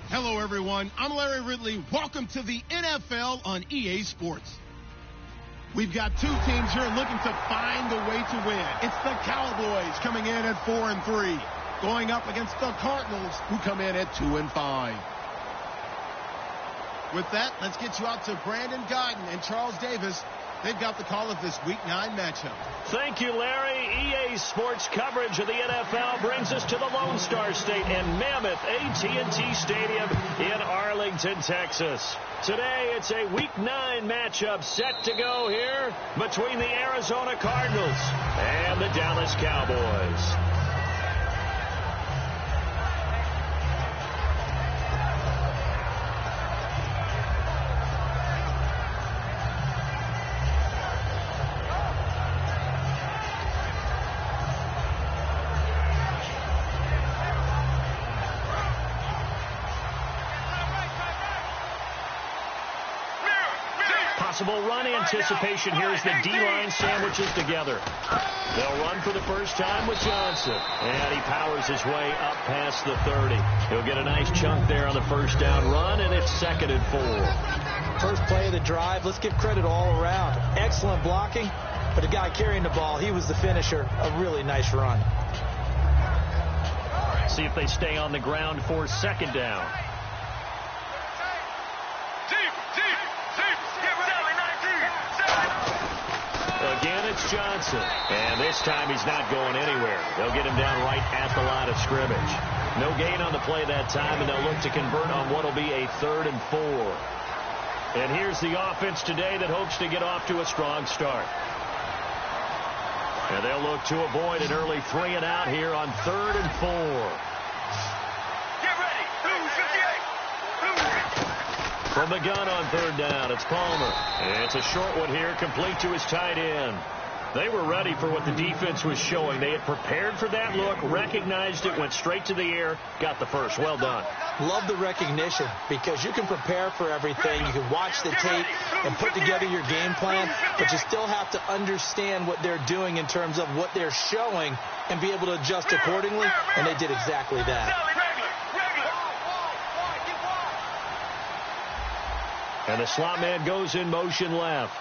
Hello, everyone. I'm Larry Ridley. Welcome to the NFL on EA Sports. We've got two teams here looking to find a way to win. It's the Cowboys coming in at 4-3, going up against the Cardinals, who come in at 2-5. With that, let's get you out to Brandon Godden and Charles Davis. They've got the call of this Week 9 matchup. Thank you, Larry. EA Sports coverage of the NFL brings us to the Lone Star State and Mammoth AT&T Stadium in Arlington, Texas. Today, it's a Week 9 matchup set to go here between the Arizona Cardinals and the Dallas Cowboys. Possible run anticipation here as the D-line sandwiches together. They'll run for the first time with Johnson. And he powers his way up past the 30. He'll get a nice chunk there on the first down run, and it's 2nd and 4. First play of the drive. Let's give credit all around. Excellent blocking, but the guy carrying the ball, he was the finisher. A really nice run. See if they stay on the ground for 2nd down. Again, it's Johnson. And this time he's not going anywhere. They'll get him down right at the line of scrimmage. No gain on the play that time, and they'll look to convert on what will be a 3rd and 4. And here's the offense today that hopes to get off to a strong start. And they'll look to avoid an early 3 and out here on 3rd and 4. From the gun on 3rd down, it's Palmer. And it's a short one here, complete to his tight end. They were ready for what the defense was showing. They had prepared for that look, recognized it, went straight to the air, got the first. Well done. Love the recognition, because you can prepare for everything. You can watch the tape and put together your game plan, but you still have to understand what they're doing in terms of what they're showing and be able to adjust accordingly, and they did exactly that. And the slot man goes in motion left.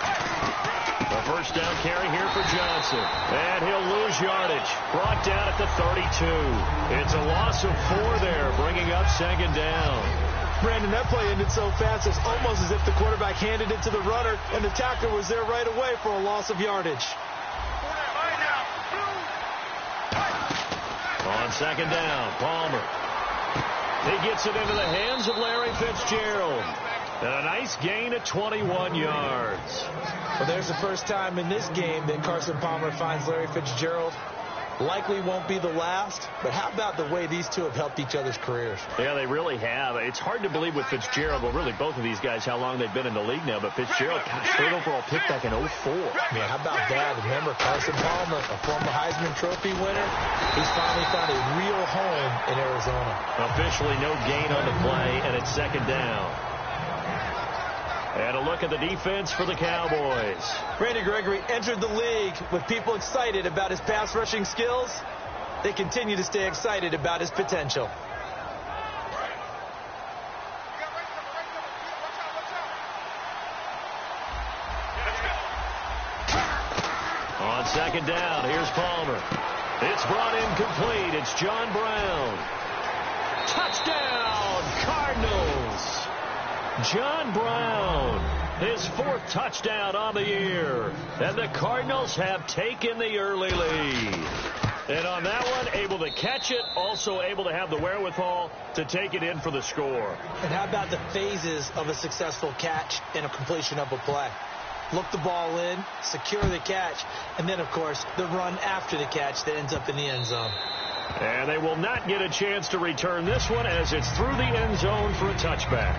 A first down carry here for Johnson. And he'll lose yardage. Brought down at the 32. It's a loss of 4 there, bringing up 2nd down. Brandon, that play ended so fast, it's almost as if the quarterback handed it to the runner, and the tackler was there right away for a loss of yardage. On 2nd down, Palmer. He gets it into the hands of Larry Fitzgerald. And a nice gain of 21 yards. Well, there's the first time in this game that Carson Palmer finds Larry Fitzgerald. Likely won't be the last, but how about the way these two have helped each other's careers? Yeah, they really have. It's hard to believe with Fitzgerald, well, really both of these guys, how long they've been in the league now, but Fitzgerald, gosh, 3rd overall pick back in 04. Yeah, how about that? Remember, Carson Palmer, a former Heisman Trophy winner, he's finally found a real home in Arizona. Officially no gain on the play, and it's 2nd down. And a look at the defense for the Cowboys. Randy Gregory entered the league with people excited about his pass rushing skills. They continue to stay excited about his potential. On 2nd down, here's Palmer. It's brought in complete. It's John Brown. Touchdown, Cardinals. John Brown, his 4th touchdown on the year. And the Cardinals have taken the early lead. And on that one, able to catch it, also able to have the wherewithal to take it in for the score. And how about the phases of a successful catch and a completion of a play? Look the ball in, secure the catch, and then, of course, the run after the catch that ends up in the end zone. And they will not get a chance to return this one as it's through the end zone for a touchback.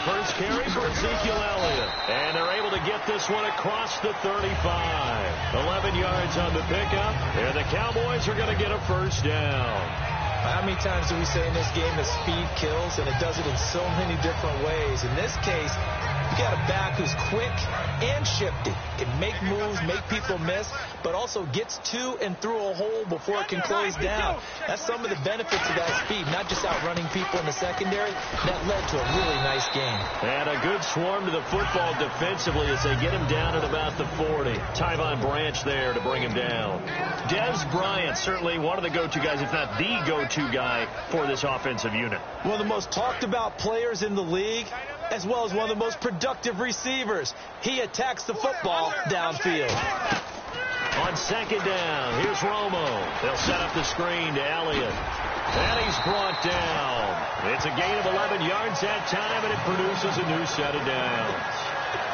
First carry for Ezekiel Elliott. And they're able to get this one across the 35. 11 yards on the pickup. And the Cowboys are going to get a first down. How many times do we say in this game that speed kills, and it does it in so many different ways? In this case, you got a back who's quick and shifty, can make moves, make people miss, but also gets to and through a hole before it can close down. That's some of the benefits of that speed, not just outrunning people in the secondary. That led to a really nice game. And a good swarm to the football defensively as they get him down at about the 40. Tyvon Branch there to bring him down. Des Bryant, certainly one of the go-to guys, if not the go-to guy for this offensive unit. One of the most talked about players in the league, as well as one of the most productive receivers. He attacks the football downfield. On second down, here's Romo. They'll set up the screen to Elliott. And he's brought down. It's a gain of 11 yards that time, and it produces a new set of downs.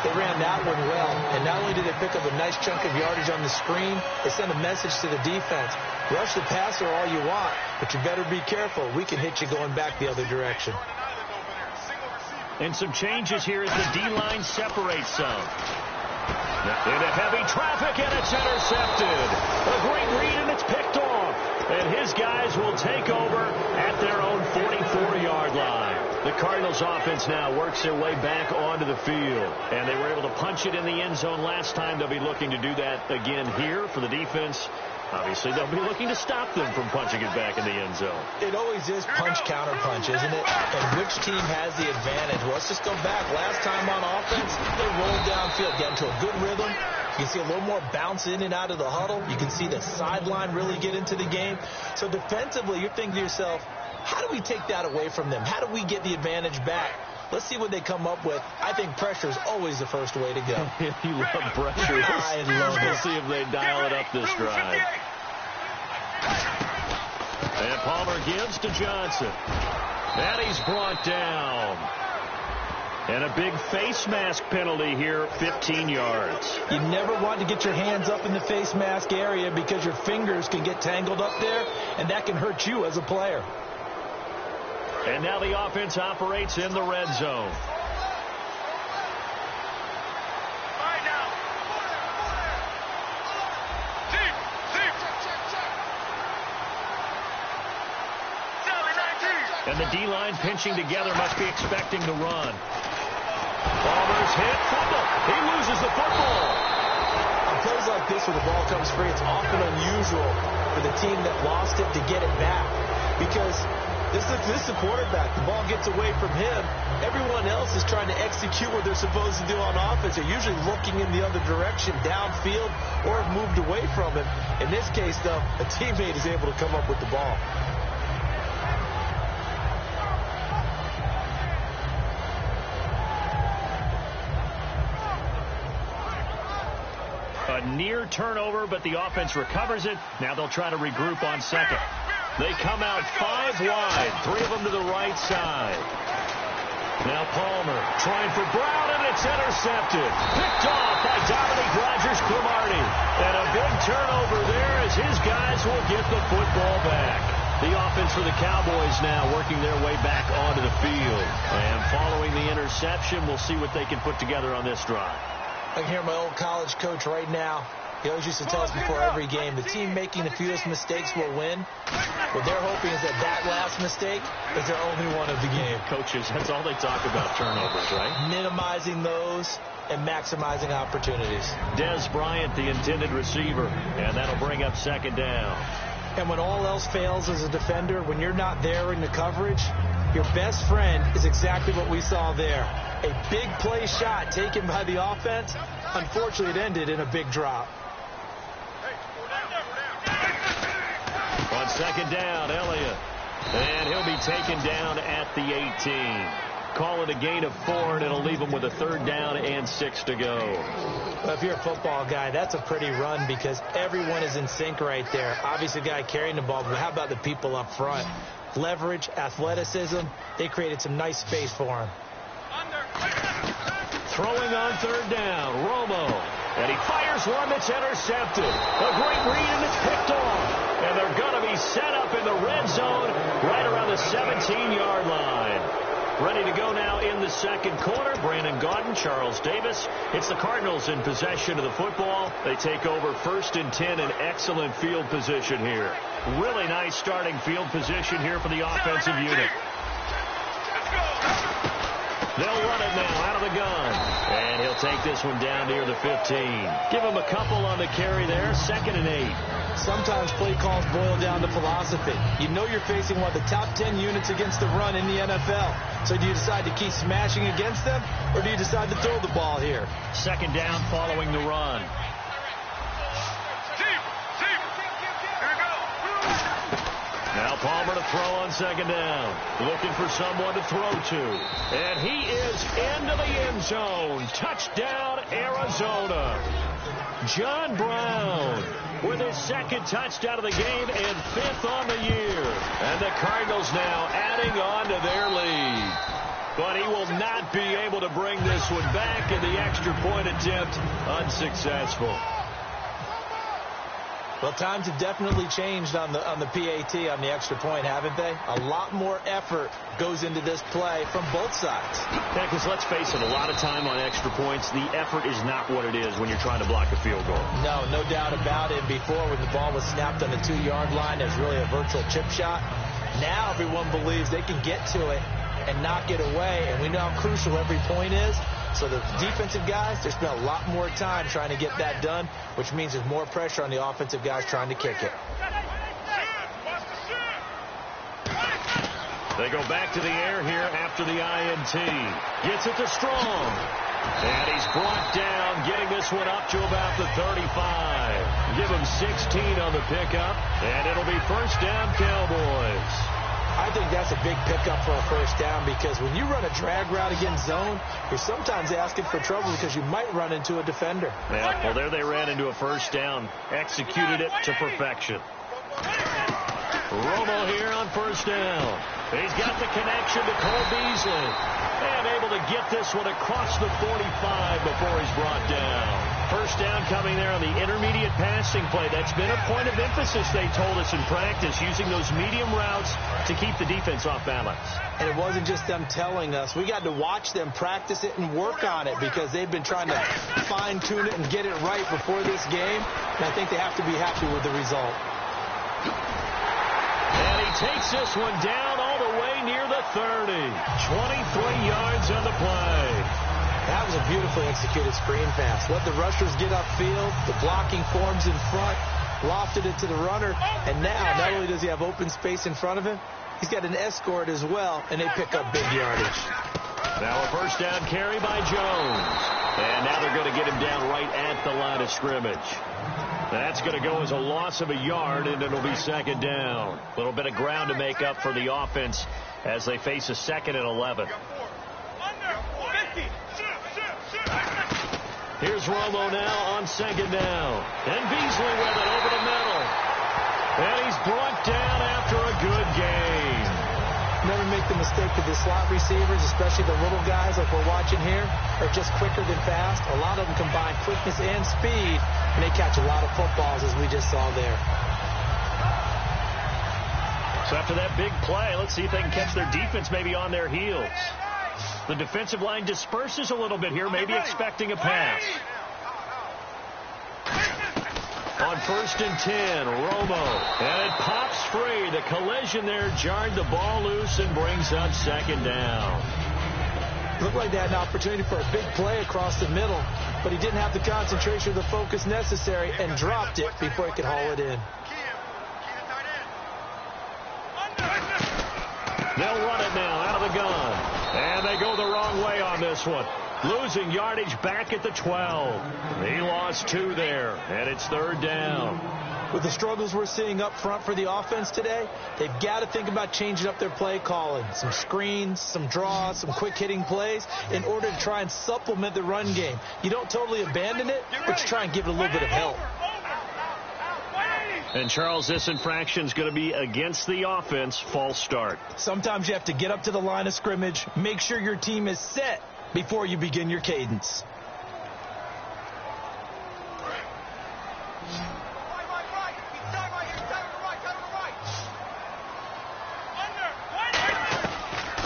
They ran that one well, and not only did they pick up a nice chunk of yardage on the screen, they sent a message to the defense. Rush the passer all you want, but you better be careful. We can hit you going back the other direction. And some changes here as the D-line separates some. Into heavy traffic, and it's intercepted. A great read, and it's picked off. And his guys will take over at their own 44-yard line. The Cardinals offense now works their way back onto the field. And they were able to punch it in the end zone last time. They'll be looking to do that again here for the defense. Obviously, they'll be looking to stop them from punching it back in the end zone. It always is punch-counter-punch, isn't it? And which team has the advantage? Well, let's just go back. Last time on offense, they rolled downfield, get into a good rhythm. You can see a little more bounce in and out of the huddle. You can see the sideline really get into the game. So defensively, you're thinking to yourself, how do we take that away from them? How do we get the advantage back? Let's see what they come up with. I think pressure is always the first way to go. You love pressure. I love it. We'll see if they dial it up this drive. And Palmer gives to Johnson. And he's brought down. And a big face mask penalty here, 15 yards. You never want to get your hands up in the face mask area because your fingers can get tangled up there, and that can hurt you as a player. And now the offense operates in the red zone. And the D-line pinching together must be expecting to run. Palmer's hit, fumble. He loses the football. On plays like this where the ball comes free, it's often unusual for the team that lost it to get it back. Because this is the quarterback. The ball gets away from him. Everyone else is trying to execute what they're supposed to do on offense. They're usually looking in the other direction, downfield, or have moved away from him. In this case, though, a teammate is able to come up with the ball. A near turnover, but the offense recovers it. Now they'll try to regroup on second. They come out 5 wide, 3 of them to the right side. Now Palmer trying for Brown, and it's intercepted. Picked off by Dominique Rodgers-Cromartie. And a big turnover there as his guys will get the football back. The offense for the Cowboys now working their way back onto the field. And following the interception, we'll see what they can put together on this drive. I can hear my old college coach right now. He always used to tell us before every game, the team making the fewest mistakes will win. What they're hoping is that last mistake is their only one of the game. Coaches, that's all they talk about, turnovers, right? Minimizing those and maximizing opportunities. Des Bryant, the intended receiver, and that'll bring up second down. And when all else fails as a defender, when you're not there in the coverage, your best friend is exactly what we saw there. A big play shot taken by the offense. Unfortunately, it ended in a big drop. On second down, Elliott. And he'll be taken down at the 18. Call it a gain of 4, and it'll leave him with a 3rd down and 6 to go. Well, if you're a football guy, that's a pretty run because everyone is in sync right there. Obviously, the guy carrying the ball, but how about the people up front? Leverage, athleticism, they created some nice space for him. Throwing on 3rd down, Romo. And he fires one that's intercepted. A great read, and it's picked off. And they're going to be set up in the red zone right around the 17-yard line. Ready to go now in the second quarter. Brandon Gaudin, Charles Davis. It's the Cardinals in possession of the football. They take over 1st and 10 in excellent field position here. Really nice starting field position here for the offensive unit. They'll run it now out of the gun. And he'll take this one down near the 15. Give him a couple on the carry there. 2nd and 8. Sometimes play calls boil down to philosophy. You know you're facing one of the top 10 units against the run in the NFL. So do you decide to keep smashing against them, or do you decide to throw the ball here? 2nd down following the run. Now Palmer to throw on 2nd down. Looking for someone to throw to. And he is into the end zone. Touchdown, Arizona. John Brown with his 2nd touchdown of the game and 5th on the year. And the Cardinals now adding on to their lead. But he will not be able to bring this one back, in the extra point attempt unsuccessful. Well, times have definitely changed on the PAT, on the extra point, haven't they? A lot more effort goes into this play from both sides. Yeah, because let's face it, a lot of time on extra points, the effort is not what it is when you're trying to block a field goal. No doubt about it. Before, when the ball was snapped on the 2-yard line, it was really a virtual chip shot. Now everyone believes they can get to it and knock it away, and we know how crucial every point is. So the defensive guys, they spend a lot more time trying to get that done, which means there's more pressure on the offensive guys trying to kick it. They go back to the air here after the INT. Gets it to Strong. And he's brought down, getting this one up to about the 35. Give him 16 on the pickup, and it'll be 1st down, Cowboys. I think that's a big pickup for a 1st down, because when you run a drag route against zone, you're sometimes asking for trouble because you might run into a defender. Yeah, well, there they ran into a 1st down. Executed it to perfection. Romo here on 1st down. He's got the connection to Cole Beasley. And able to get this one across the 45 before he's brought down. 1st down coming there on the intermediate passing play. That's been a point of emphasis, they told us in practice, using those medium routes to keep the defense off balance. And it wasn't just them telling us. We got to watch them practice it and work on it, because they've been trying to fine-tune it and get it right before this game. And I think they have to be happy with the result. And he takes this one down all the way near the 30. 23 yards on the play. That was a beautifully executed screen pass. Let the rushers get upfield. The blocking forms in front. Lofted it to the runner. And now, not only does he have open space in front of him, he's got an escort as well, and they pick up big yardage. Now a 1st down carry by Jones. And now they're going to get him down right at the line of scrimmage. That's going to go as a loss of a yard, and it'll be 2nd down. A little bit of ground to make up for the offense as they face a 2nd and 11. Here's Romo now on 2nd down. And Beasley with it over the middle. And he's brought down after a good game. Never make the mistake that the slot receivers, especially the little guys like we're watching here, are just quicker than fast. A lot of them combine quickness and speed, and they catch a lot of footballs, as we just saw there. So after that big play, let's see if they can catch their defense maybe on their heels. The defensive line disperses a little bit here, maybe expecting a pass. On 1st and 10, Romo. And it pops free. The collision there jarred the ball loose and brings up 2nd down. Looked like they had an opportunity for a big play across the middle, but he didn't have the concentration or the focus necessary and dropped it before he could haul it in. They'll run it now out of the gun. And they go the wrong way on this one. Losing yardage back at the 12. He lost 2 there, and it's 3rd down. With the struggles we're seeing up front for the offense today, they've got to think about changing up their play calling. Some screens, some draws, some quick-hitting plays in order to try and supplement the run game. You don't totally abandon it, but you try and give it a little bit of help. And, Charles, this infraction is going to be against the offense. False start. Sometimes you have to get up to the line of scrimmage, make sure your team is set before you begin your cadence.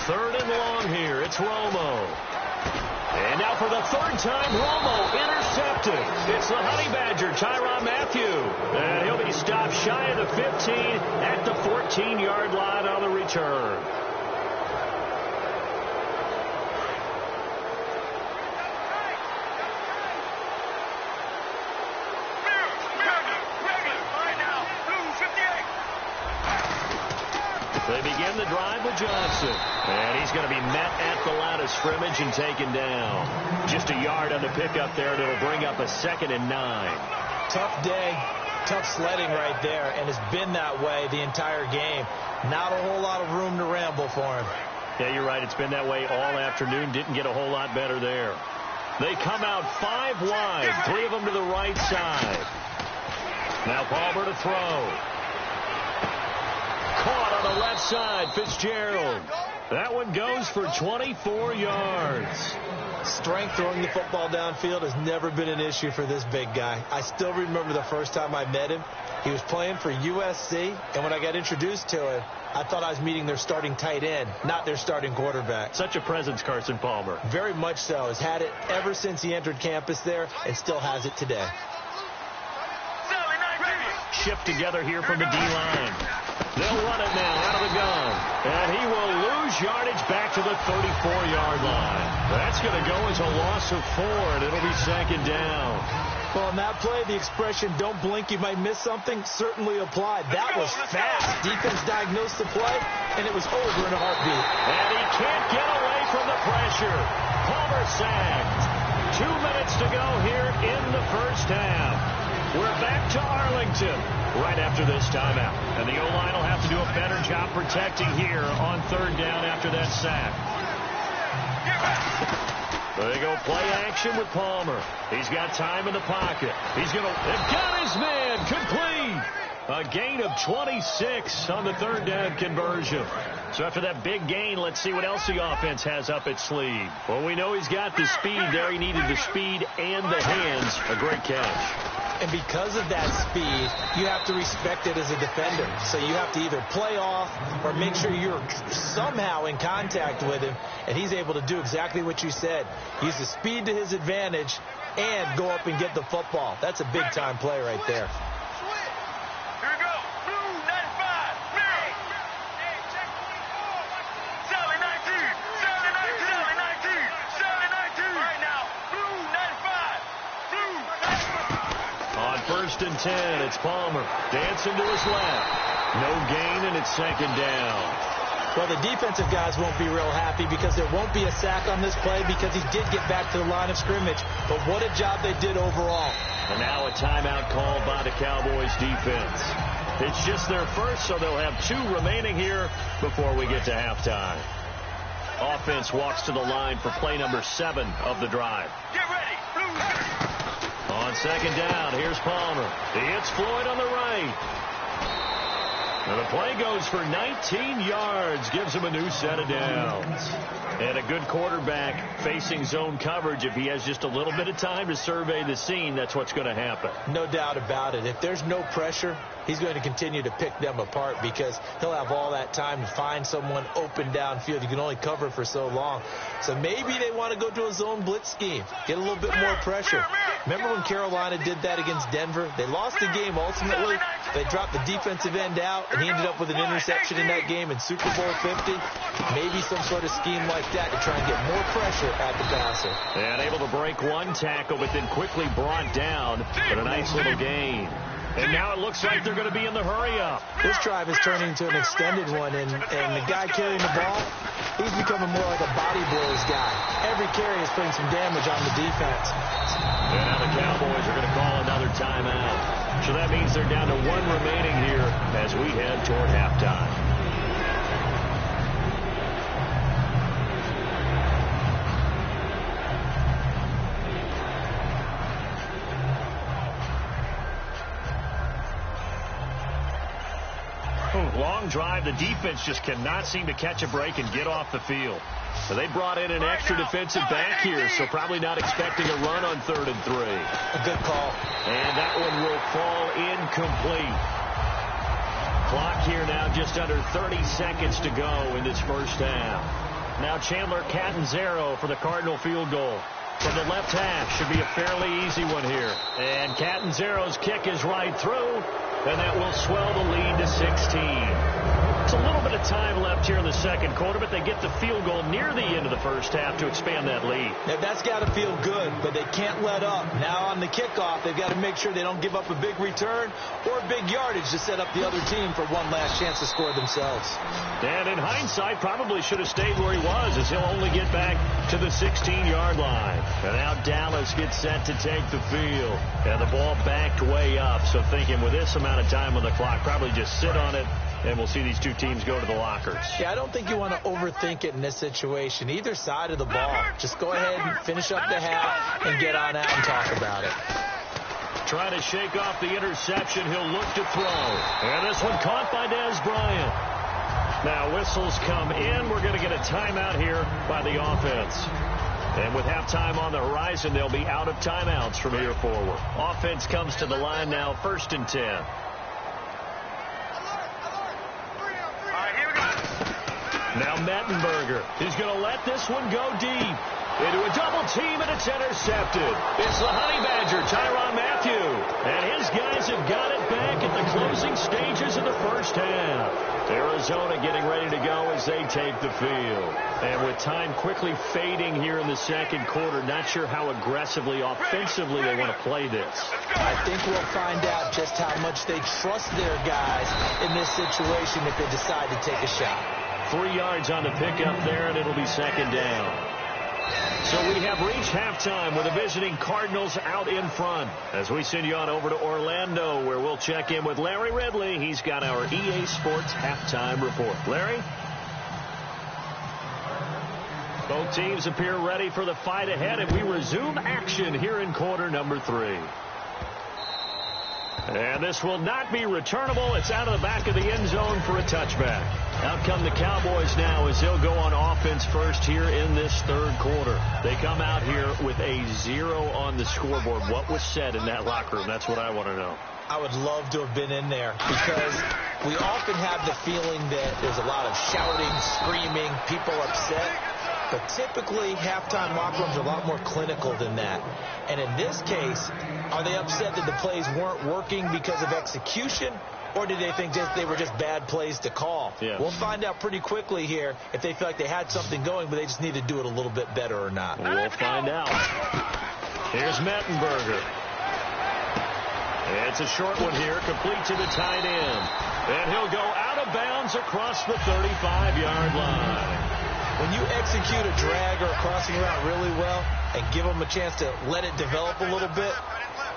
Third and long here. Romo. And now for the third time, Romo intercepted. It's the Honey Badger, Tyrann Mathieu. And he'll be stopped shy of the 15 at the 14-yard line on the return. They begin the drive with Johnson. And he's going to be met at the line of scrimmage and taken down. Just a yard on the pickup there, and it'll bring up a 2nd and 9. Tough day, tough sledding right there, and it's been that way the entire game. Not a whole lot of room to ramble for him. Yeah, you're right. It's been that way all afternoon. Didn't get a whole lot better there. They come out 5 wide, 3 of them to the right side. Now Palmer to throw. Caught on the left side, Fitzgerald. That one goes for 24 yards. Strength throwing the football downfield has never been an issue for this big guy. I still remember the first time I met him. He was playing for USC, and when I got introduced to him, I thought I was meeting their starting tight end, not their starting quarterback. Such a presence, Carson Palmer. Very much so. Has had it ever since he entered campus there and still has it today. Shift together here from the D-line. They'll run it now out of the gun. And he will lose yardage back to the 34-yard line. That's going to go as a loss of 4, and it'll be 2nd down. Well, on that play, the expression, don't blink, you might miss something, certainly applied. That was fast. Defense diagnosed the play, and it was over in a heartbeat. And he can't get away from the pressure. Palmer sacked. 2 minutes to go here in the first half. We're back to Arlington right after this timeout. And the O-line will have to do a better job protecting here on 3rd down after that sack. They go play action with Palmer. He's got time in the pocket. He's going to... They've got his man. Complete. A gain of 26 on the 3rd down conversion. So after that big gain, let's see what else the offense has up its sleeve. Well, we know he's got the speed there. He needed the speed and the hands. A great catch. And because of that speed, you have to respect it as a defender. So you have to either play off or make sure you're somehow in contact with him. And he's able to do exactly what you said. Use the speed to his advantage and go up and get the football. That's a big-time play right there. Here we go. Blue 95. Sally 19. Sally 19. Sally 19. Sally 19. Right now. Blue 95. Blue 95. On 1st and 10, it's Palmer. Dancing to his left. No gain, and it's 2nd down. Well, the defensive guys won't be real happy because there won't be a sack on this play because he did get back to the line of scrimmage. But what a job they did overall. And now a timeout called by the Cowboys defense. It's just their first, so they'll have 2 remaining here before we get to halftime. Offense walks to the line for play number 7 of the drive. Get ready. Blue. On 2nd down, here's Palmer. He hits Floyd on the right. And the play goes for 19 yards, gives him a new set of downs. And a good quarterback facing zone coverage, if he has just a little bit of time to survey the scene, that's what's going to happen. No doubt about it. If there's no pressure, he's going to continue to pick them apart because he'll have all that time to find someone open downfield. You can only cover for so long. So maybe they want to go to a zone blitz scheme, get a little bit more pressure. Remember when Carolina did that against Denver? They lost the game ultimately. They dropped the defensive end out, and he ended up with an interception in that game in Super Bowl 50. Maybe some sort of scheme like that to try and get more pressure at the passer. And able to break one tackle, but then quickly brought down. But a nice little gain. And now it looks like they're going to be in the hurry-up. This drive is turning into an extended one, and the guy carrying the ball, he's becoming more like a body blows guy. Every carry is putting some damage on the defense. And now the Cowboys are going to call another timeout. So that means they're down to 1 remaining here as we head toward halftime. Long drive. The defense just cannot seem to catch a break and get off the field. So they brought in an extra defensive back here, so probably not expecting a run on 3rd and 3. A good call. And that one will fall incomplete. Clock here now just under 30 seconds to go in this first half. Now Chandler Catanzaro for the Cardinal field goal. From the left hash, should be a fairly easy one here. And Catanzaro's kick is right through, and that will swell the lead to 16. It's a little bit of time left here in the second quarter, but they get the field goal near the end of the first half to expand that lead. Now, that's got to feel good, but they can't let up. Now on the kickoff, they've got to make sure they don't give up a big return or big yardage to set up the other team for one last chance to score themselves. And in hindsight, probably should have stayed where he was, as he'll only get back to the 16-yard line. And now Dallas gets set to take the field. And the ball backed way up, so thinking with this amount of time on the clock, probably just sit on it, and we'll see these two teams go to the lockers. Yeah, I don't think you want to overthink it in this situation. Either side of the ball. Just go ahead and finish up the half and get on out and talk about it. Trying to shake off the interception. He'll look to throw. And this one caught by Dez Bryant. Now whistles come in. We're going to get a timeout here by the offense. And with halftime on the horizon, they'll be out of timeouts from here forward. Offense comes to the line now, 1st and 10. Now Mettenberger. He's going to let this one go deep. Into a double team, and it's intercepted. It's the Honey Badger, Tyrann Mathieu. And his guys have got it back at the closing stages of the first half. Arizona getting ready to go as they take the field. And with time quickly fading here in the second quarter, not sure how aggressively, offensively they want to play this. I think we'll find out just how much they trust their guys in this situation if they decide to take a shot. 3 yards on the pickup there, and it'll be second down. So we have reached halftime with the visiting Cardinals out in front. As we send you on over to Orlando, where we'll check in with Larry Ridley. He's got our EA Sports halftime report. Larry? Both teams appear ready for the fight ahead, and we resume action here in quarter number 3. And this will not be returnable. It's out of the back of the end zone for a touchback. Out come the Cowboys now as they'll go on offense first here in this third quarter. They come out here with a 0 on the scoreboard. What was said in that locker room? That's what I want to know. I would love to have been in there because we often have the feeling that there's a lot of shouting, screaming, people upset. But typically, halftime locker rooms are a lot more clinical than that. And in this case, are they upset that the plays weren't working because of execution? Or did they think they were just bad plays to call? Yeah. We'll find out pretty quickly here if they feel like they had something going, but they just need to do it a little bit better or not. We'll find out. Here's Mettenberger. It's a short one here, complete to the tight end. And he'll go out of bounds across the 35-yard line. When you execute a drag or a crossing route really well and give them a chance to let it develop a little bit,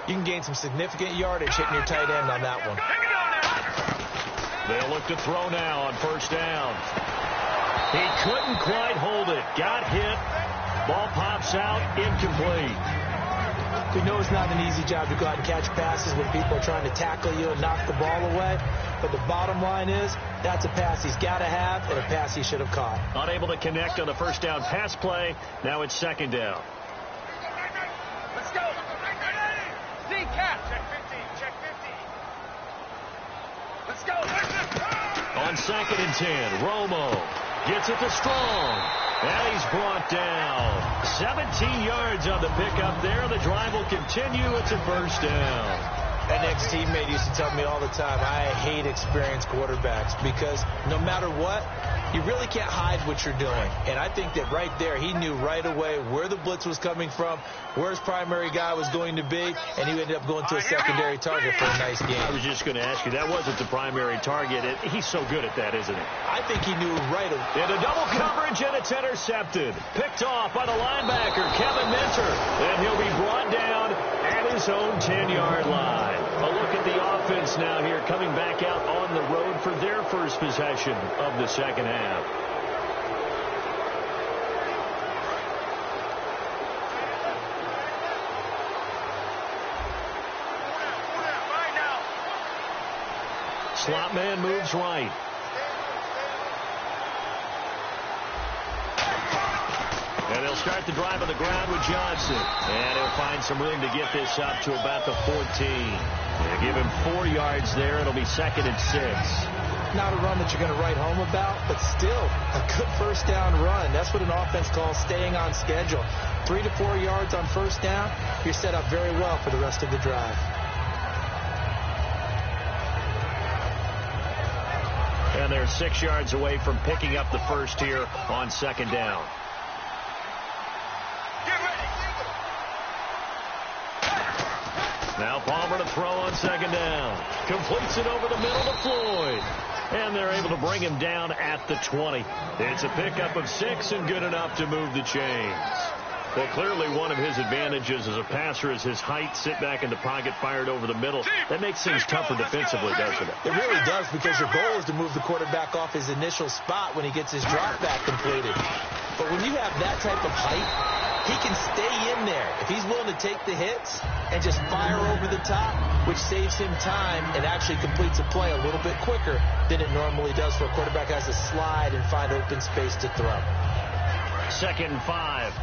you can gain some significant yardage hitting your tight end on that one. They'll look to throw now on first down. He couldn't quite hold it. Got hit. Ball pops out. Incomplete. We know it's not an easy job to go out and catch passes when people are trying to tackle you and knock the ball away. But the bottom line is, that's a pass he's got to have and a pass he should have caught. Unable to connect on the first down pass play. Now it's second down. Let's go. D-cap. Check 15. Check 15. Let's go. On 2nd and 10, Romo gets it to Strong. And he's brought down. 17 yards on the pickup there. The drive will continue. It's a first down. An ex-teammate used to tell me all the time, I hate experienced quarterbacks because no matter what, you really can't hide what you're doing. And I think that right there, he knew right away where the blitz was coming from, where his primary guy was going to be, and he ended up going to a secondary target for a nice game. I was just going to ask you, that wasn't the primary target. He's so good at that, isn't he? I think he knew right away. In a double coverage, and it's intercepted. Picked off by the linebacker, Kevin Minter. And he'll be brought down at his own 10-yard line. A look at the offense now here, coming back out on the road for their first possession of the second half. Slot man moves right. And they'll start the drive on the ground with Johnson. And he'll find some room to get this up to about the 14. They'll give him 4 yards there. It'll be 2nd and 6. not a run that you're going to write home about, but still a good first down run. That's what an offense calls staying on schedule. 3 to 4 yards on first down, you're set up very well for the rest of the drive. And they're 6 yards away from picking up the first here on second down. Now Palmer to throw on second down. Completes it over the middle to Floyd. And they're able to bring him down at the 20. It's a pickup of 6 and good enough to move the chains. Well, clearly one of his advantages as a passer is his height. Sit back in the pocket, fired over the middle. That makes things tougher defensively, doesn't it? It really does, because your goal is to move the quarterback off his initial spot when he gets his drop back completed. But when you have that type of height, he can stay in there if he's willing to take the hits and just fire over the top, which saves him time and actually completes a play a little bit quicker than it normally does for a quarterback who has to slide and find open space to throw. 2nd and 5.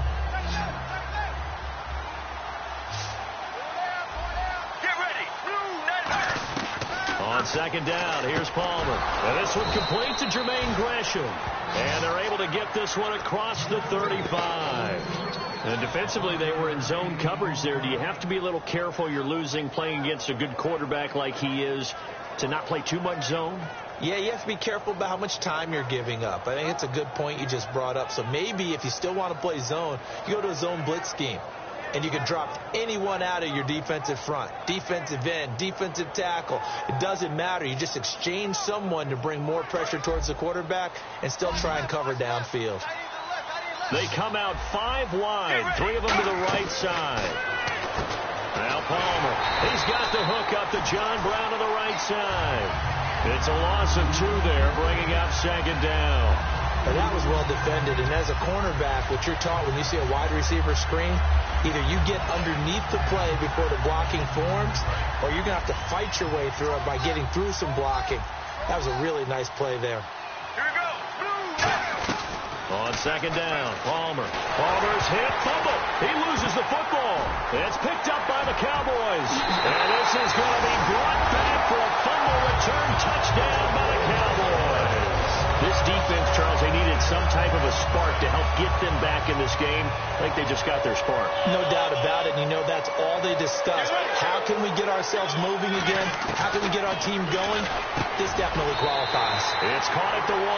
Get ready. On second down, here's Palmer. And this one complete to Jermaine Gresham. And they're able to get this one across the 35. And defensively, they were in zone coverage there. Do you have to be a little careful? You're losing, playing against a good quarterback like he is, to not play too much zone? Yeah, you have to be careful about how much time you're giving up. I think it's a good point you just brought up. So maybe if you still want to play zone, you go to a zone blitz scheme. And you can drop anyone out of your defensive front, defensive end, defensive tackle. It doesn't matter. You just exchange someone to bring more pressure towards the quarterback and still try and cover downfield. They come out 5 wide, 3 of them to the right side. Now Palmer, he's got the hook up to John Brown to the right side. It's a loss of 2 there, bringing up second down. And that was well defended. And as a cornerback, what you're taught when you see a wide receiver screen, either you get underneath the play before the blocking forms, or you're going to have to fight your way through it by getting through some blocking. That was a really nice play there. Here we go. On second down, Palmer. Palmer's hit, fumble. He loses the football. It's picked up by the Cowboys. And this is going to be brought back for a fumble return touchdown by the Cowboys. This defense, Charles, they needed some type of a spark to help get them back in this game. I think they just got their spark. No doubt about it. You know, that's all they discussed. How can we get ourselves moving again? How can we get our team going? This definitely qualifies. It's caught at the 1.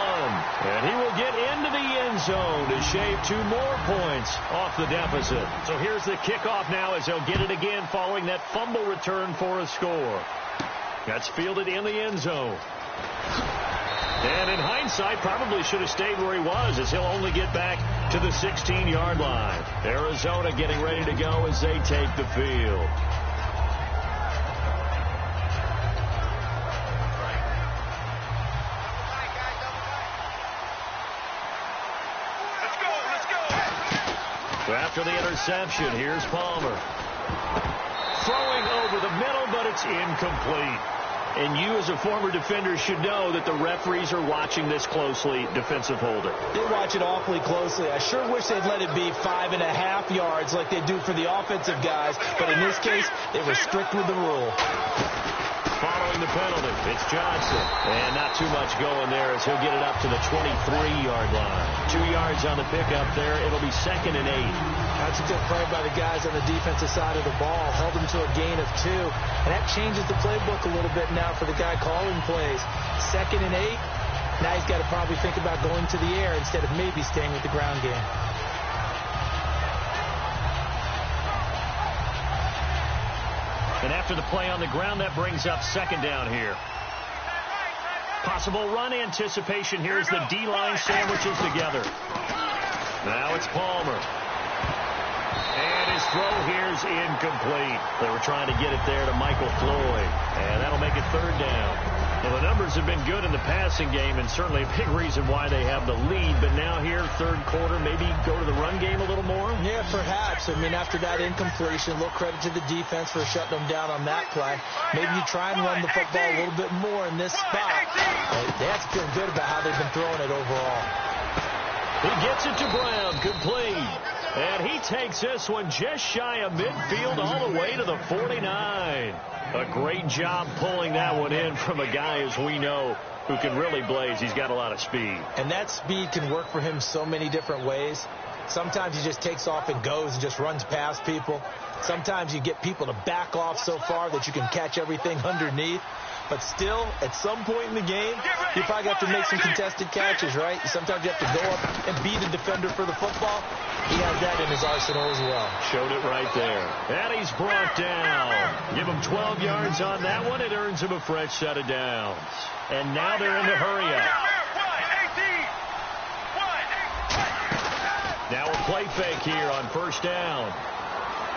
And he will get into the end zone to shave 2 more points off the deficit. So here's the kickoff now as they'll get it again following that fumble return for a score. That's fielded in the end zone. And in hindsight, probably should have stayed where he was, as he'll only get back to the 16-yard line. Arizona getting ready to go as they take the field. Let's go. So after the interception, here's Palmer. Throwing over the middle, but it's incomplete. And you, as a former defender, should know that the referees are watching this closely, defensive holder. They watch it awfully closely. I sure wish they'd let it be 5.5 yards like they do for the offensive guys. But in this case, they were strict with the rule. Following the penalty, it's Johnson. And not too much going there as he'll get it up to the 23-yard line. 2 yards on the pickup there. It'll be 2nd and 8. That's a good play by the guys on the defensive side of the ball. Held them to a gain of 2. And that changes the playbook a little bit now for the guy calling plays. 2nd and 8. Now he's got to probably think about going to the air instead of maybe staying with the ground game. And after the play on the ground, that brings up second down here. Possible run anticipation here as the D-line sandwiches together. Now it's Palmer. And his throw here is incomplete. They were trying to get it there to Michael Floyd. And that'll make it 3rd down. Well, the numbers have been good in the passing game, and certainly a big reason why they have the lead. But now here, 3rd quarter, maybe go to the run game a little more? Yeah, perhaps. I mean, after that incompletion, a little credit to the defense for shutting them down on that play. Maybe you try and run the football a little bit more in this spot. They have to feel good about how they've been throwing it overall. He gets it to Brown, complete. And he takes this one just shy of midfield all the way to the 49. A great job pulling that one in from a guy, as we know, who can really blaze. He's got a lot of speed. And that speed can work for him so many different ways. Sometimes he just takes off and goes and just runs past people. Sometimes you get people to back off so far that you can catch everything underneath. But still, at some point in the game, you probably have to make some contested catches, right? Sometimes you have to go up and beat a defender for the football. He has that in his arsenal as well. Showed it right there. And he's brought down. Give him 12 yards on that one. It earns him a fresh set of downs. And now they're in the hurry up. Now a play fake here on first down.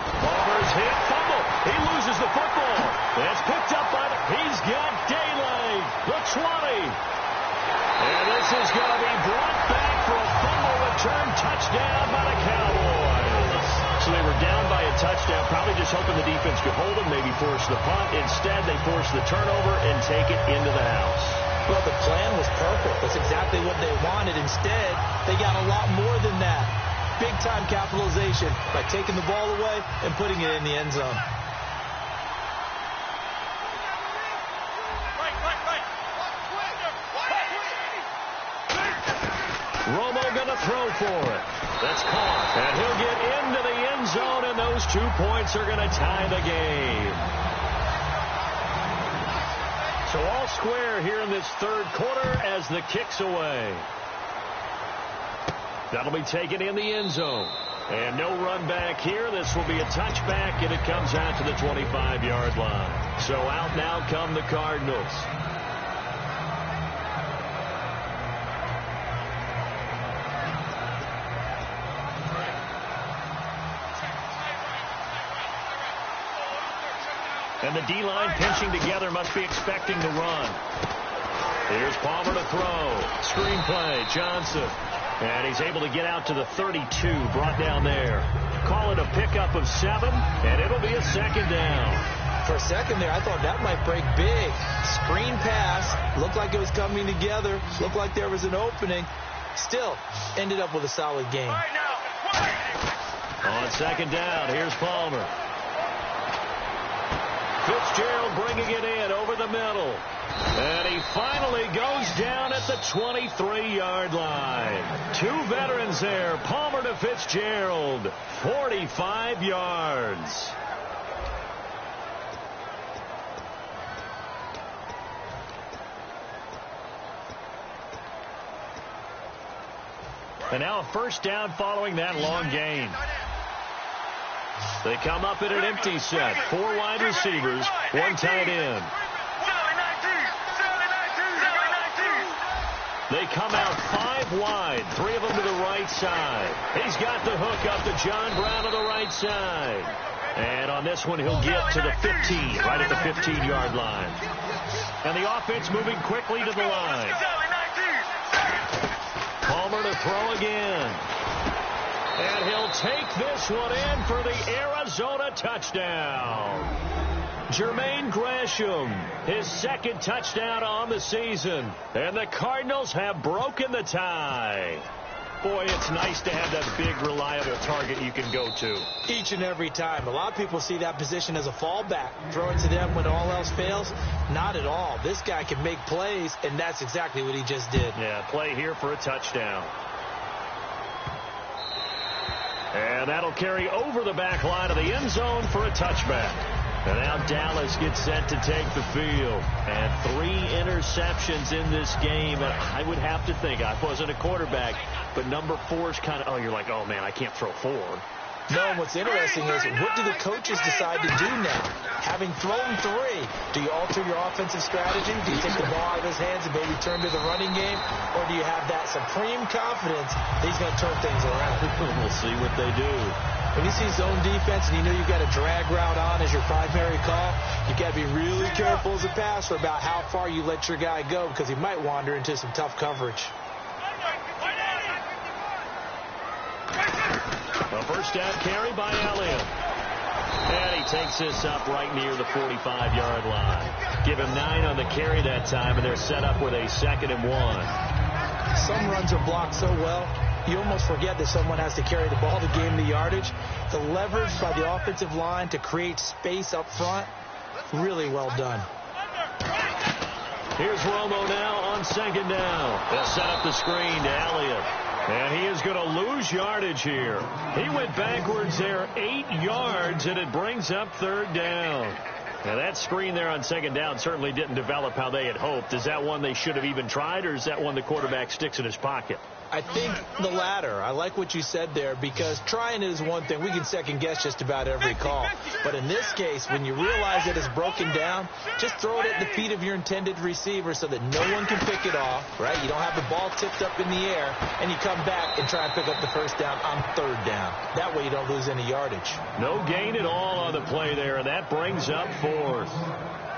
Palmer's hit, fumble. He loses the football. It's picked up by he's got Daly, the 20. And this is going to be brought back for a fumble return touchdown by the Cowboys. So they were down by a touchdown, probably just hoping the defense could hold them, maybe force the punt. Instead, they force the turnover and take it into the house. Well, the plan was perfect. That's exactly what they wanted. Instead, they got a lot more than that. Big-time capitalization by taking the ball away and putting it in the end zone. Romo going to throw for it. That's caught. And he'll get into the end zone, and those 2 points are going to tie the game. So all square here in this third quarter as the kick's away. That'll be taken in the end zone. And no run back here. This will be a touchback, and it comes out to the 25-yard line. So out now come the Cardinals. And the D-line pinching together, must be expecting to run. Here's Palmer to throw. Screen play, Johnson. And he's able to get out to the 32, brought down there. Call it a pickup of 7, and it'll be a second down. For a second there, I thought that might break big. Screen pass, looked like it was coming together, looked like there was an opening. Still, ended up with a solid game. On second down, here's Palmer. Fitzgerald bringing it in over the middle. And he finally goes down at the 23-yard line. 2 veterans there, Palmer to Fitzgerald. 45 yards. And now a first down following that long gain. They come up in an empty set. 4 wide receivers, 1 tight end. They come out 5 wide, 3 of them to the right side. He's got the hook up to John Brown to the right side. And on this one, he'll get to the 15, right at the 15-yard line. And the offense moving quickly to the line. Palmer to throw again. And he'll take this one in for the Arizona touchdown. Jermaine Gresham, his second touchdown on the season. And the Cardinals have broken the tie. Boy, it's nice to have that big, reliable target you can go to. Each and every time. A lot of people see that position as a fallback. Throw it to them when all else fails. Not at all. This guy can make plays, and that's exactly what he just did. Yeah, play here for a touchdown. And that'll carry over the back line of the end zone for a touchback. And now Dallas gets set to take the field. And 3 interceptions in this game. And I would have to think, I wasn't a quarterback, but number 4 is kind of, oh, you're like, oh, man, I can't throw 4. No, and what's interesting is, what do the coaches decide to do now? Having thrown 3, do you alter your offensive strategy? Do you take the ball out of his hands and maybe turn to the running game? Or do you have that supreme confidence that he's going to turn things around? We'll see what they do. When you see zone defense and you know you've got a drag route on as your primary call, you've got to be really careful as a passer about how far you let your guy go, because he might wander into some tough coverage. A first down carry by Elliott. And he takes this up right near the 45-yard line. Give him 9 on the carry that time, and they're set up with a 2nd and 1. Some runs are blocked so well, you almost forget that someone has to carry the ball to gain the yardage. The leverage by the offensive line to create space up front, really well done. Here's Romo now on second down. They'll set up the screen to Elliott. And he is going to lose yardage here. He went backwards there 8 yards, and it brings up third down. Now, that screen there on second down certainly didn't develop how they had hoped. Is that one they should have even tried, or is that one the quarterback sticks in his pocket? I think the latter. I like what you said there, because trying it is one thing. We can second-guess just about every call. But in this case, when you realize that it's broken down, just throw it at the feet of your intended receiver so that no one can pick it off, right? You don't have the ball tipped up in the air, and you come back and try and pick up the first down on third down. That way you don't lose any yardage. No gain at all on the play there, and that brings up fourth.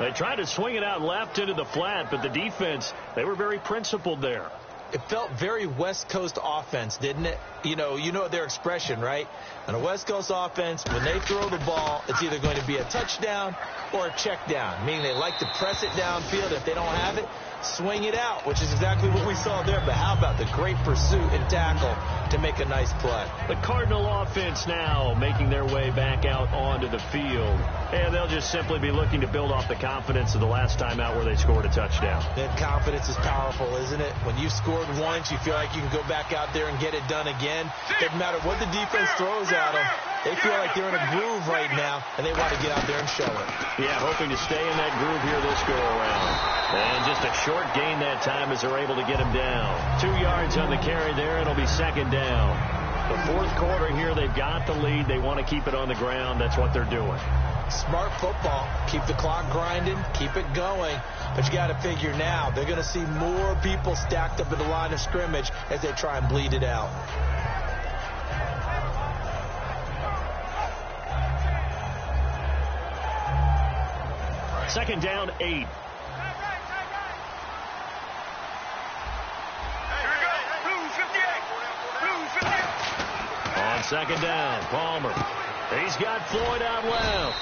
They tried to swing it out left into the flat, but the defense, they were very principled there. It felt very West Coast offense, didn't it? You know their expression, right? On a West Coast offense, when they throw the ball, it's either going to be a touchdown or a check down, meaning they like to press it downfield. If they don't have it, swing it out, which is exactly what we saw there. But how about the great pursuit and tackle to make a nice play? The Cardinal offense now making their way back out onto the field. And they'll just simply be looking to build off the confidence of the last time out where they scored a touchdown. Then confidence is powerful, isn't it? When you've scored once, you feel like you can go back out there and get it done again. Doesn't matter what the defense throws at them. They feel like they're in a groove right now, and they want to get out there and show it. Yeah, hoping to stay in that groove here this go-around. And just a short gain that time as they're able to get him down. 2 yards on the carry there. It'll be second down. The fourth quarter here, they've got the lead. They want to keep it on the ground. That's what they're doing. Smart football. Keep the clock grinding. Keep it going. But you got to figure now, they're going to see more people stacked up at the line of scrimmage as they try and bleed it out. Second down, 8. On second down, Palmer. He's got Floyd out left.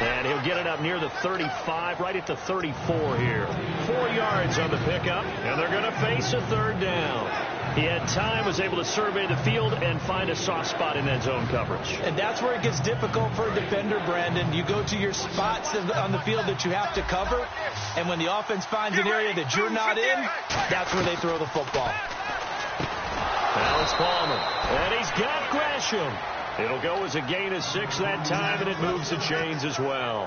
And he'll get it up near the 35, right at the 34 here. 4 yards on the pickup, and they're going to face a third down. He had time, was able to survey the field and find a soft spot in that zone coverage. And that's where it gets difficult for a defender, Brandon. You go to your spots on the field that you have to cover, and when the offense finds an area that you're not in, that's where they throw the football. Now it's Palmer, and he's got Gresham. It'll go as a gain of 6 that time, and it moves the chains as well.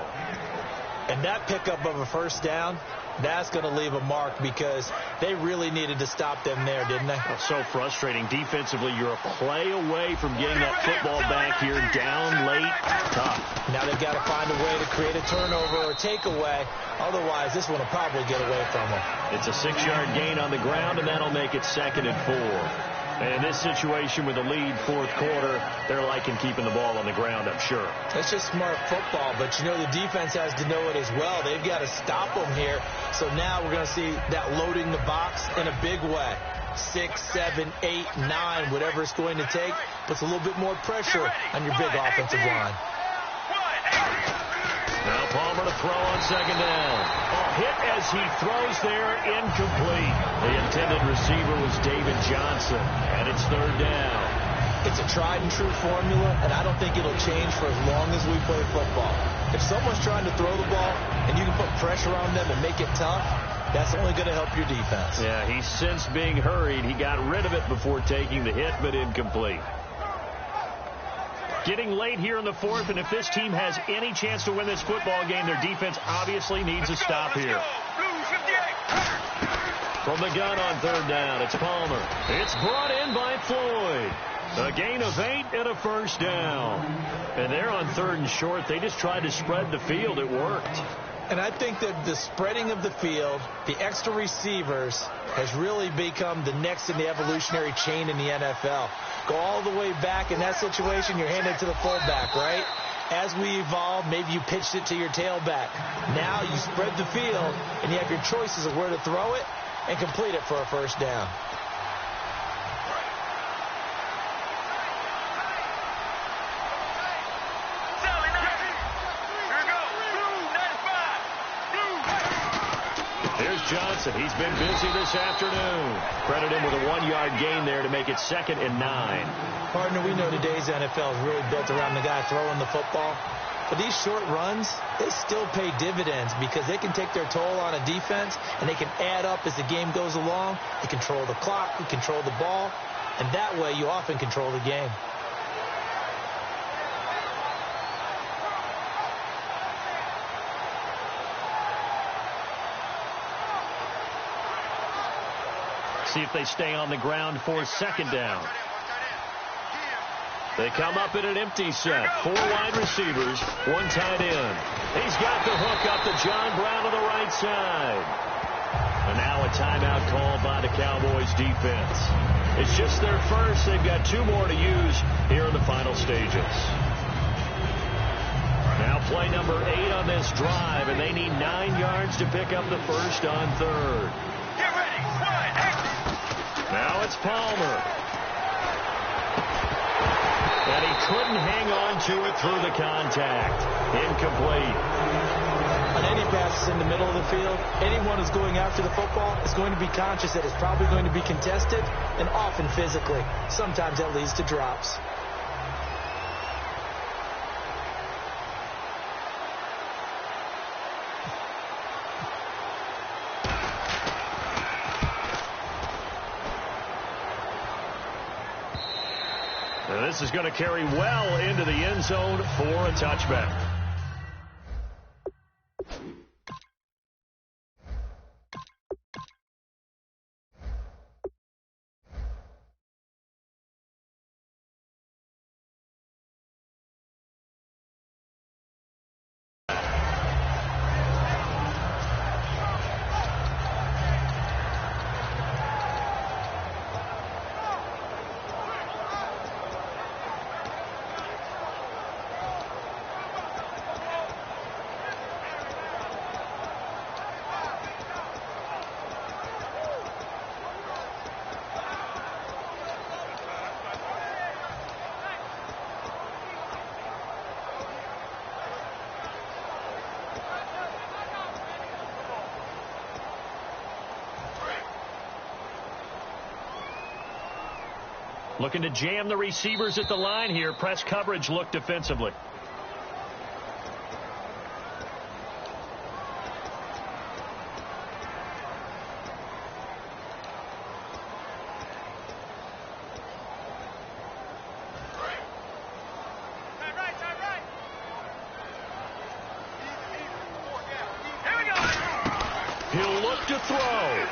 And that pickup of a first down, that's going to leave a mark because they really needed to stop them there, didn't they? Well, so frustrating. Defensively, you're a play away from getting that football back here, down late, tough. Now they've got to find a way to create a turnover or a takeaway. Otherwise, this one will probably get away from them. It's a 6-yard gain on the ground, and that'll make it 2nd and 4. And in this situation with the lead fourth quarter, they're liking keeping the ball on the ground, I'm sure. That's just smart football, but you know the defense has to know it as well. They've got to stop them here. So now we're going to see that loading the box in a big way. 6, 7, 8, 9, whatever it's going to take, puts a little bit more pressure on your big offensive line. Now Palmer to throw on second down. Hit as he throws there, incomplete. The intended receiver was David Johnson, and it's third down. It's a tried and true formula, and I don't think it'll change for as long as we play football. If someone's trying to throw the ball and you can put pressure on them and make it tough, that's only going to help your defense. Yeah, he's since being hurried. He got rid of it before taking the hit, but incomplete. Getting late here in the fourth, and if this team has any chance to win this football game, their defense obviously needs a stop here. From the gun on third down, it's Palmer. It's brought in by Floyd. A gain of 8 and a first down. And they're on 3rd and short. They just tried to spread the field. It worked. And I think that the spreading of the field, the extra receivers, has really become the next in the evolutionary chain in the NFL. Go all the way back in that situation, you're handed to the fullback, right? As we evolve, maybe you pitched it to your tailback. Now you spread the field, and you have your choices of where to throw it and complete it for a first down. Johnson, he's been busy this afternoon. Credit him with a 1-yard gain there to make it 2nd and 9. Partner, we know today's NFL is really built around the guy throwing the football. But these short runs, they still pay dividends because they can take their toll on a defense, and they can add up as the game goes along. You control the clock, you control the ball, and that way you often control the game. See if they stay on the ground for second down. They come up in an empty set. 4 wide receivers, 1 tight end. He's got the hook up to John Brown to the right side. And now a timeout called by the Cowboys defense. It's just their first. They've got 2 more to use here in the final stages. Now play number 8 on this drive, and they need 9 yards to pick up the first on third. Get ready. Run. Action. Now it's Palmer. And he couldn't hang on to it through the contact. Incomplete. On any passes in the middle of the field, anyone who's going after the football is going to be conscious that it's probably going to be contested, and often physically. Sometimes that leads to drops. And this is going to carry well into the end zone for a touchback. Looking to jam the receivers at the line here. Press coverage look defensively. He'll look to throw.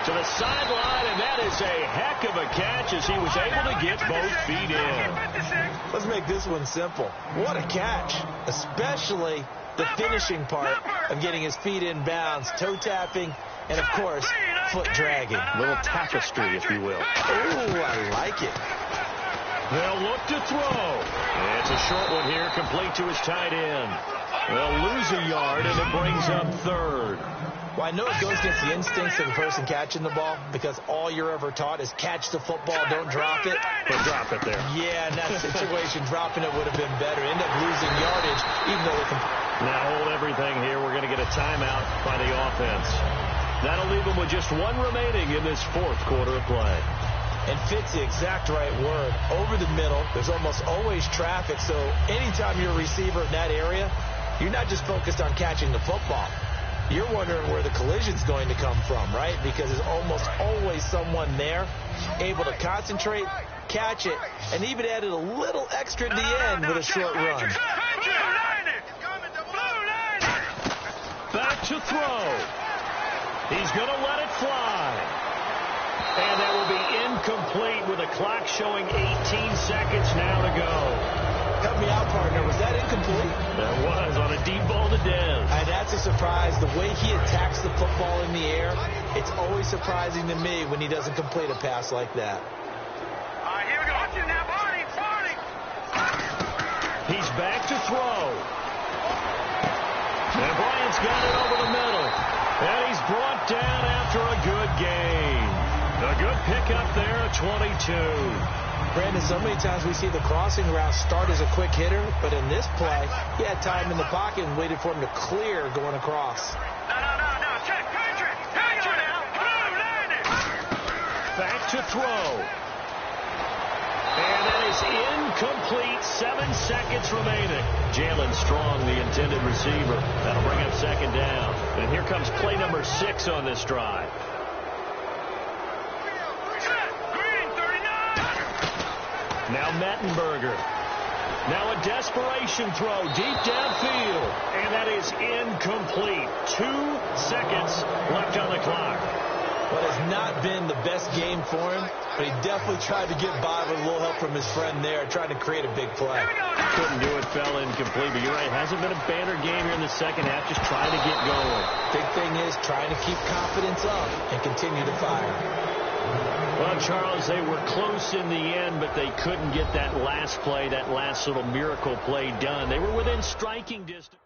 To the sideline, and that is a heck of a catch as he was able to get both feet in. Let's make this one simple. What a catch, especially the finishing part of getting his feet in bounds, toe tapping, and, of course, foot dragging. A little tapestry, if you will. Ooh, I like it. They'll look to throw. It's a short one here, complete to his tight end. They'll lose a yard, and it brings up third. Well, I know it goes against the instincts of the person catching the ball because all you're ever taught is catch the football, don't drop it. But drop it there. Yeah, in that situation, dropping it would have been better. End up losing yardage, even though they can. Now hold everything here. We're going to get a timeout by the offense. That'll leave them with just 1 remaining in this 4th quarter of play. And fits the exact right word. Over the middle, there's almost always traffic, so anytime you're a receiver in that area, you're not just focused on catching the football. You're wondering where the collision's going to come from, right? Because there's almost always someone there able to concentrate, catch it, and even added a little extra at the end with a short run. Back to throw. He's going to let it fly. And that will be incomplete with the clock showing 18 seconds now to go. Help me out, partner. Was that incomplete? That was on a deep ball to Dez. And that's a surprise. The way he attacks the football in the air, it's always surprising to me when he doesn't complete a pass like that. All right, here we go. Watch it now, Barney. He's back to throw. And Bryant's got it over the middle. And he's brought down after a good gain. A good pickup there at 22. Brandon, so many times we see the crossing route start as a quick hitter, but in this play, he had time in the pocket and waited for him to clear going across. No. Check. Country now. Blue landed. Back to throw. And that is incomplete. 7 seconds remaining. Jalen Strong, the intended receiver. That'll bring up second down. And here comes play number 6 on this drive. Now Mettenberger. Now a desperation throw deep downfield. And that is incomplete. 2 seconds left on the clock. Well, it has not been the best game for him, but he definitely tried to get by with a little help from his friend there, trying to create a big play. Couldn't do it, fell incomplete, but you're right, it hasn't been a banner game here in the second half, just trying to get going. Big thing is trying to keep confidence up and continue to fire. Well, Charles, they were close in the end, but they couldn't get that last play, that last little miracle play done. They were within striking distance.